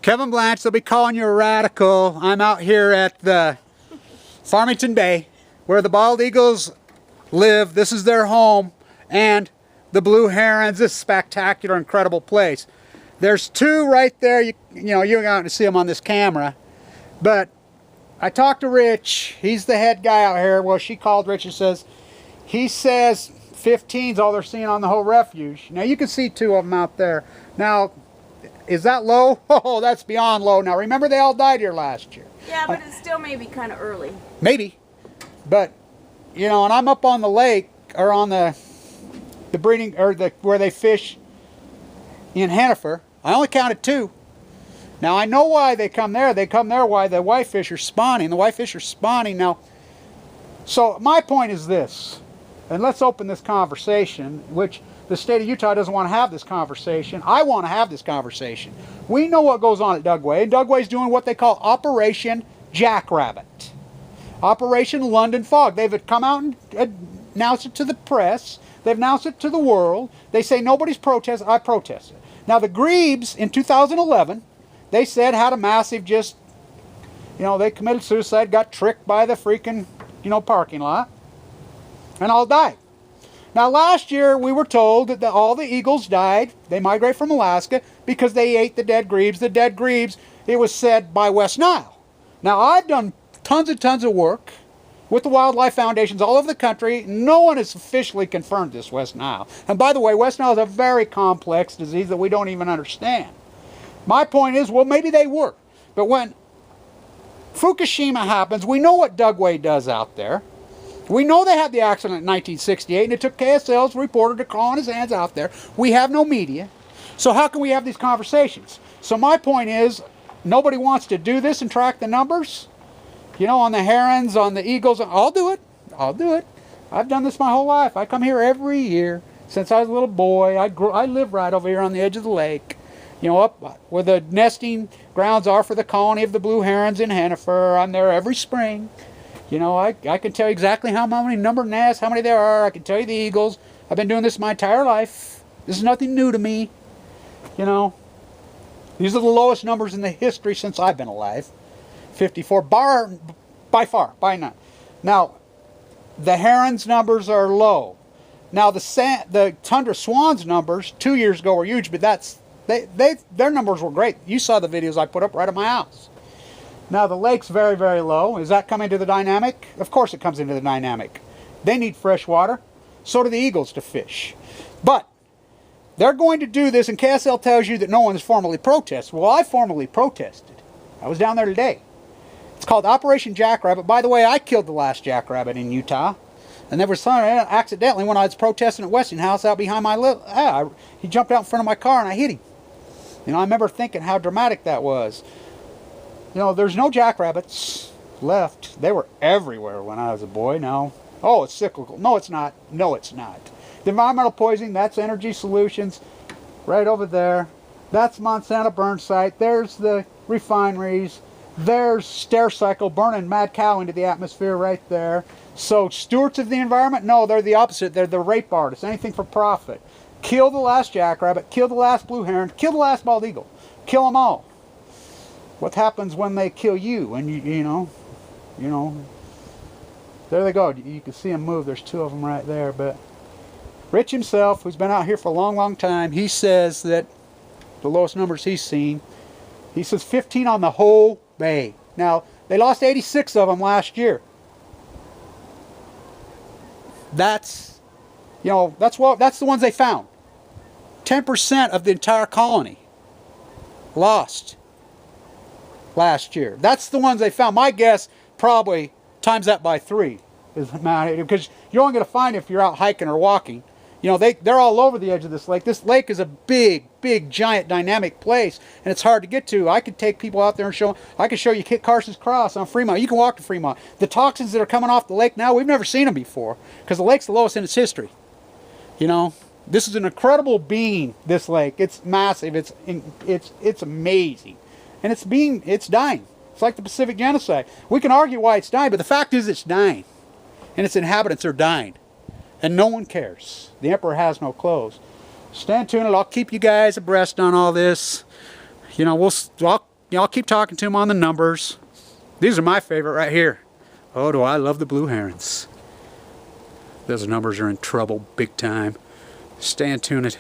Kevin Blanch, they'll be calling you a radical. I'm out here at the Farmington Bay, where the bald eagles live. This is their home, and the blue herons. This spectacular, incredible place. There's two right there. You know, you're not going to see them on this camera, but I talked to Rich. He's the head guy out here. Well, she called Rich and he says 15's all they're seeing on the whole refuge. Now you can see two of them out there. Now, is that low? Oh, that's beyond low. Now remember, they all died here last year. Yeah, but it still may be kind of early. Maybe, but you know, and I'm up on the lake, or on the breeding, or where they fish in Hannaford. I only counted two. Now I know why they come there. They come there why the whitefish are spawning. The whitefish are spawning now. So my point is this, and let's open this conversation, which the state of Utah doesn't want to have this conversation. I want to have this conversation. We know what goes on at Dugway. Dugway's doing what they call Operation Jackrabbit. Operation London Fog. They've come out and announced it to the press. They've announced it to the world. They say nobody's protested. I protested. Now the Grebes in 2011, they said had a massive just, you know, they committed suicide, got tricked by the freaking, you know, parking lot, and all died. Now last year we were told that all the eagles died. They migrate from Alaska because they ate the dead grebes. The dead grebes, it was said, by West Nile. Now I've done tons and tons of work with the wildlife foundations all over the country. No one has officially confirmed this West Nile. And by the way, West Nile is a very complex disease that we don't even understand. My point is, well, maybe they were. But when Fukushima happens, we know what Dugway does out there. We know they had the accident in 1968, and it took K.S.L's reporter to crawl on his hands out there. We have no media. So how can we have these conversations? So my point is, nobody wants to do this and track the numbers. You know, on the herons, on the eagles. I'll do it. I'll do it. I've done this my whole life. I come here every year since I was a little boy. I live right over here on the edge of the lake. You know, up where the nesting grounds are for the colony of the blue herons in Hannaford. I'm there every spring. You know, I can tell you exactly how many number of nests, how many there are. I can tell you the eagles. I've been doing this my entire life. This is nothing new to me. You know, these are the lowest numbers in the history since I've been alive. 54 by far, by none. Now, the herons numbers are low. Now the tundra swans numbers 2 years ago were huge, but their numbers were great. You saw the videos I put up right at my house. Now the lake's very, very low. Is that coming into the dynamic? Of course it comes into the dynamic. They need fresh water. So do the eagles to fish. But they're going to do this, and K.S.L. tells you that no one has formally protested. Well, I formally protested. I was down there today. It's called Operation Jackrabbit. By the way, I killed the last jackrabbit in Utah. And there was some accidentally when I was protesting at Westinghouse out behind my he jumped out in front of my car and I hit him. You know, I remember thinking how dramatic that was. You know, there's no jackrabbits left. They were everywhere when I was a boy. Now, oh, it's cyclical. No, it's not. No, it's not. The environmental poisoning, that's Energy Solutions right over there. That's Monsanto burn site. There's the refineries. There's Stericycle burning mad cow into the atmosphere right there. So stewards of the environment? No, they're the opposite. They're the rape artists. Anything for profit. Kill the last jackrabbit. Kill the last blue heron. Kill the last bald eagle. Kill them all. What happens when they kill you? And you know, there they go. You can see them move. There's two of them right there. But Rich himself, who's been out here for a long, long time, he says that the lowest numbers he's seen, he says 15 on the whole bay. Now, they lost 86 of them last year. That's, you know, that's the ones they found. 10% of the entire colony lost last year. That's the ones they found. My guess, probably times that by 3. Because you're only going to find it if you're out hiking or walking. You know, they're all over the edge of this lake. This lake is a big, big, giant, dynamic place, and it's hard to get to. I could take people out there and show them. I could show you Kit Carson's Cross on Fremont. You can walk to Fremont. The toxins that are coming off the lake now, we've never seen them before, because the lake's the lowest in its history. You know, this is an incredible being, this lake. It's massive. It's amazing. And it's dying. It's like the Pacific genocide. We can argue why it's dying, but the fact is it's dying. And its inhabitants are dying. And no one cares. The emperor has no clothes. Stand tuned. I'll keep you guys abreast on all this. You know, I'll keep talking to them on the numbers. These are my favorite right here. Oh, do I love the blue herons. Those numbers are in trouble big time. Stay tuned.